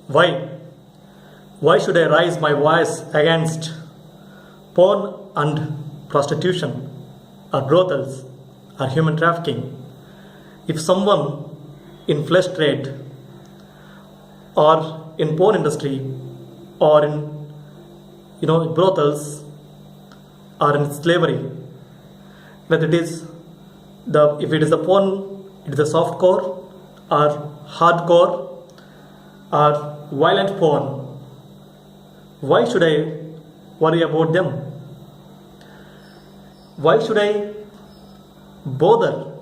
Why? Why should I raise my voice against porn and prostitution, or brothels, or human trafficking? If someone in flesh trade, or in porn industry, or in brothels, or in slavery, whether it is if it is the porn, it is the soft core or hardcore or violent porn, why should I worry about them? Why should I bother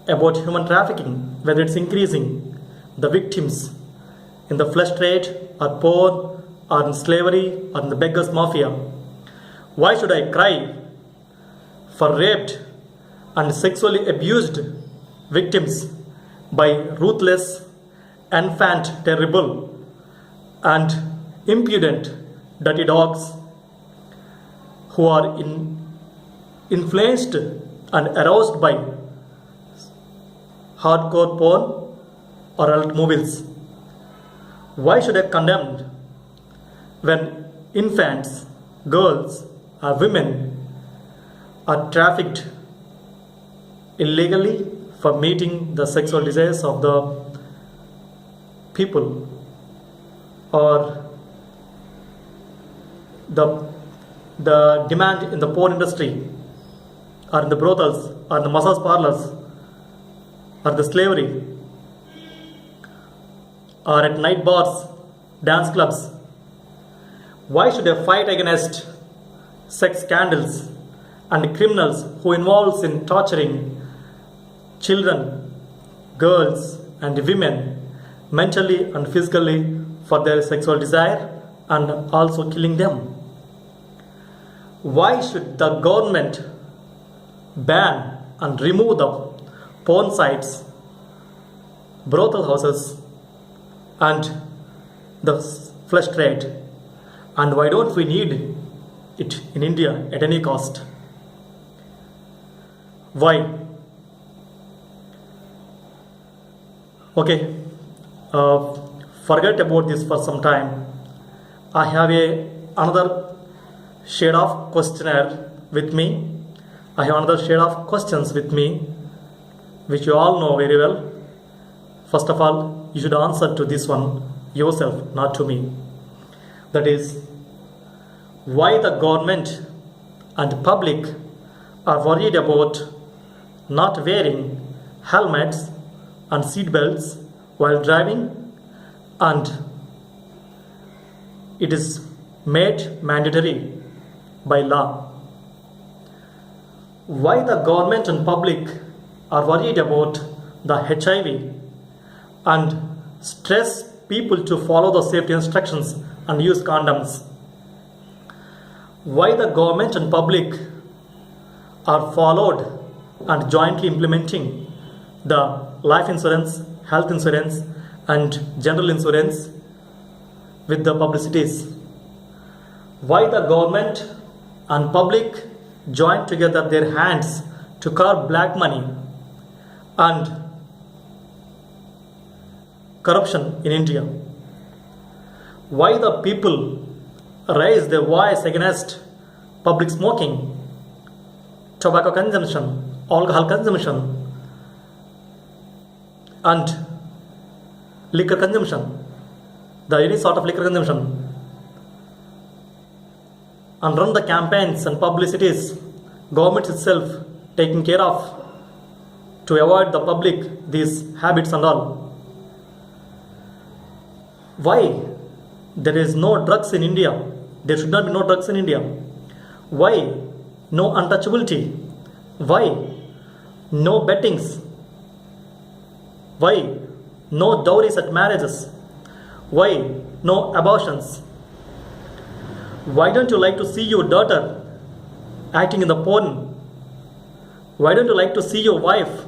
about human trafficking, whether it's increasing the victims in the flesh trade or porn or in slavery or in the beggars mafia? Why should I cry for raped and sexually abused victims by ruthless, infant, terrible and impudent dirty dogs who are influenced and aroused by hardcore porn or adult movies? Why should I condemn when infants, girls or women are trafficked illegally for meeting the sexual desires of the people, or the demand in the porn industry, or in the brothels, or in the massage parlors, or the slavery, or at night bars, dance clubs? Why should I fight against sex scandals and criminals who involves in torturing children, girls and women mentally and physically for their sexual desire and also killing them? Why should the government ban and remove the porn sites, brothel houses and the flesh trade? And why don't we need it in India at any cost? Why? Okay, forget about this for some time. I have another shade of questionnaire with me. I have another shade of questions with me, which you all know very well. First of all, you should answer to this one yourself, not to me. That is, why the government and public are worried about not wearing helmets and seat belts while driving, and it is made mandatory by law. Why the government and public are worried about the HIV and stress people to follow the safety instructions and use condoms? Why the government and public are followed and jointly implementing the life insurance, health insurance and general insurance with the publicities? Why the government and public join together their hands to curb black money and corruption in India? Why the people raise their voice against public smoking, tobacco consumption, alcohol consumption and liquor consumption, any sort of liquor consumption, and run the campaigns and publicities government itself taking care of to avoid the public these habits and all? Why there is no drugs in India? There should not be no drugs in India. Why no untouchability? Why no bettings? Why no dowries at marriages? Why no abortions? Why don't you like to see your daughter acting in the porn? Why don't you like to see your wife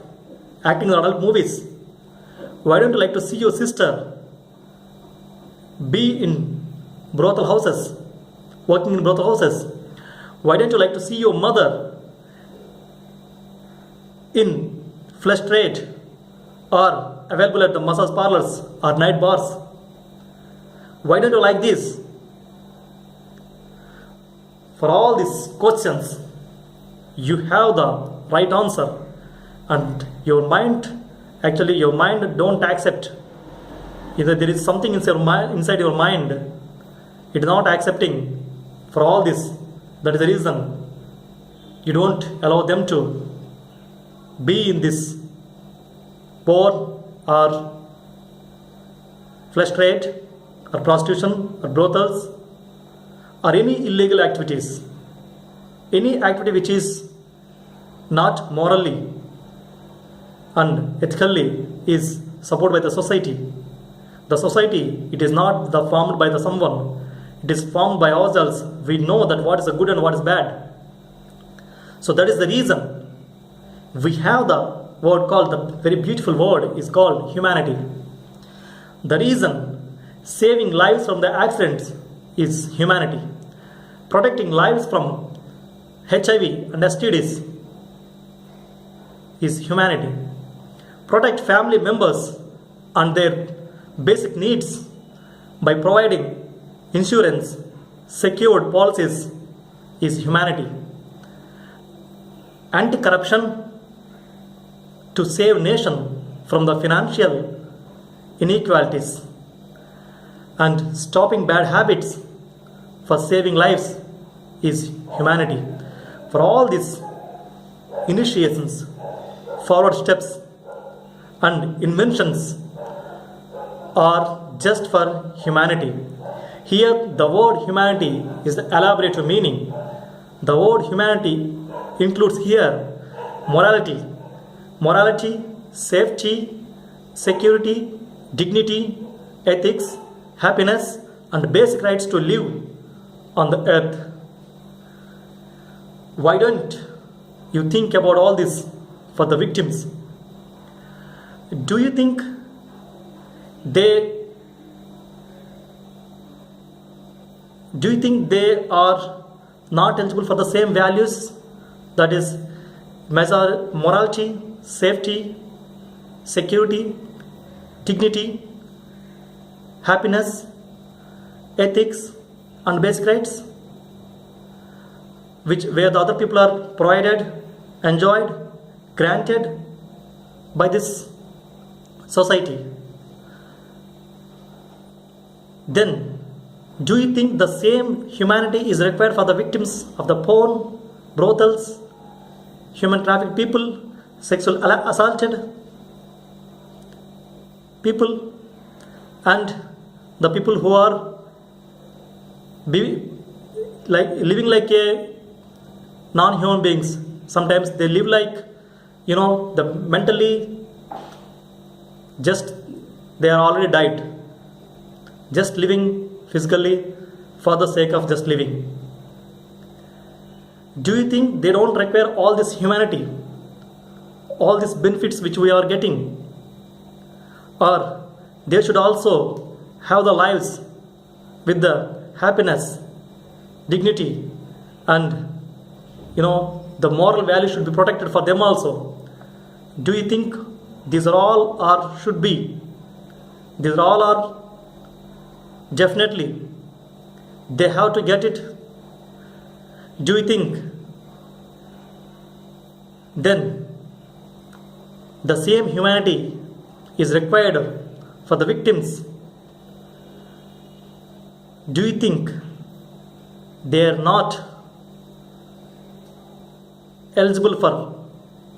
acting in adult movies? Why don't you like to see your sister be in brothel houses, working in brothel houses? Why don't you like to see your mother in flesh trade or available at the massage parlors or night bars? Why don't you like this? For all these questions, you have the right answer, and your mind don't accept. Either there is something inside your mind, it is not accepting for all this. That is the reason you don't allow them to be in this porn or flesh trade or prostitution or brothels or any illegal activities, any activity which is not morally and ethically is supported by the society. The society, it is not formed by someone, it is formed by ourselves. We know that what is good and what is bad. So that is the reason we have the word called, the very beautiful word is called humanity. The reason saving lives from the accidents is humanity. Protecting lives from HIV and STDs is humanity. Protect family members and their basic needs by providing insurance, secured policies is humanity. Anti-corruption to save nation from the financial inequalities and stopping bad habits for saving lives is humanity. For all these initiations, forward steps and inventions are just for humanity. Here the word humanity is the elaborate meaning. The word humanity includes here morality, safety, security, dignity, ethics, happiness, and basic rights to live on the earth. Why don't you think about all this for the victims? Do you think they are not eligible for the same values, that is morality, safety, security, dignity, happiness, ethics, and basic rights, where the other people are provided, enjoyed, granted by this society? Then do you think the same humanity is required for the victims of the porn, brothels, human trafficked people, sexual assaulted people, and the people who are living like a non-human beings? Sometimes they live like, the mentally just they are already died, just living physically for the sake of just living. Do you think they don't require all this humanity, all these benefits which we are getting? Or they should also have the lives with the happiness, dignity, and the moral value should be protected for them also? Do you think these are all or should be? These are all are definitely they have to get it? Do you think then the same humanity is required for the victims? Do you think they are not eligible for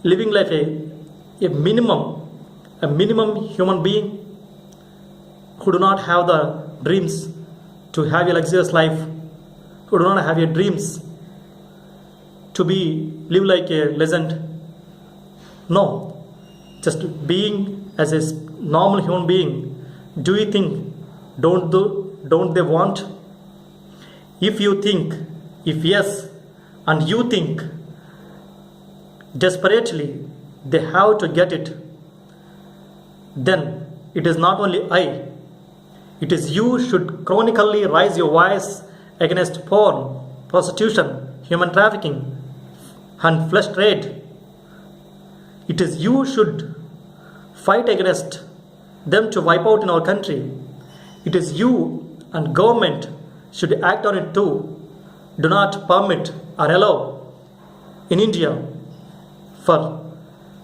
living life a minimum human being who do not have the dreams to have a luxurious life, who do not have a dreams to live like a legend? No, just being as a normal human being. Do you think don't they want? If yes, and you think desperately they have to get it, then it is not only it is you should chronically raise your voice against porn, prostitution, human trafficking, and flesh trade. It is you should fight against them to wipe out in our country. It is you and government should act on it too. Do not permit or allow in India for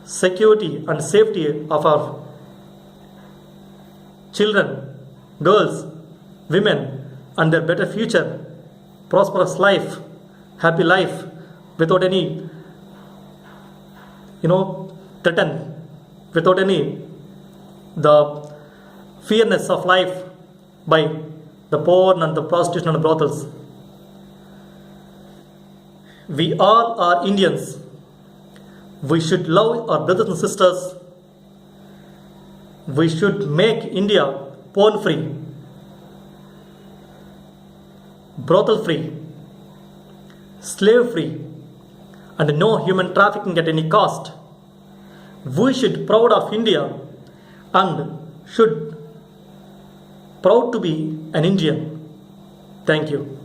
security and safety of our children, girls, women, and their better future, prosperous life, happy life, without any, threaten, without any the fearness of life by the porn and the prostitution and the brothels. We all are Indians. We should love our brothers and sisters. We should make India porn free, brothel free, slave free, and no human trafficking at any cost. We should proud of India and should proud to be an Indian. Thank you.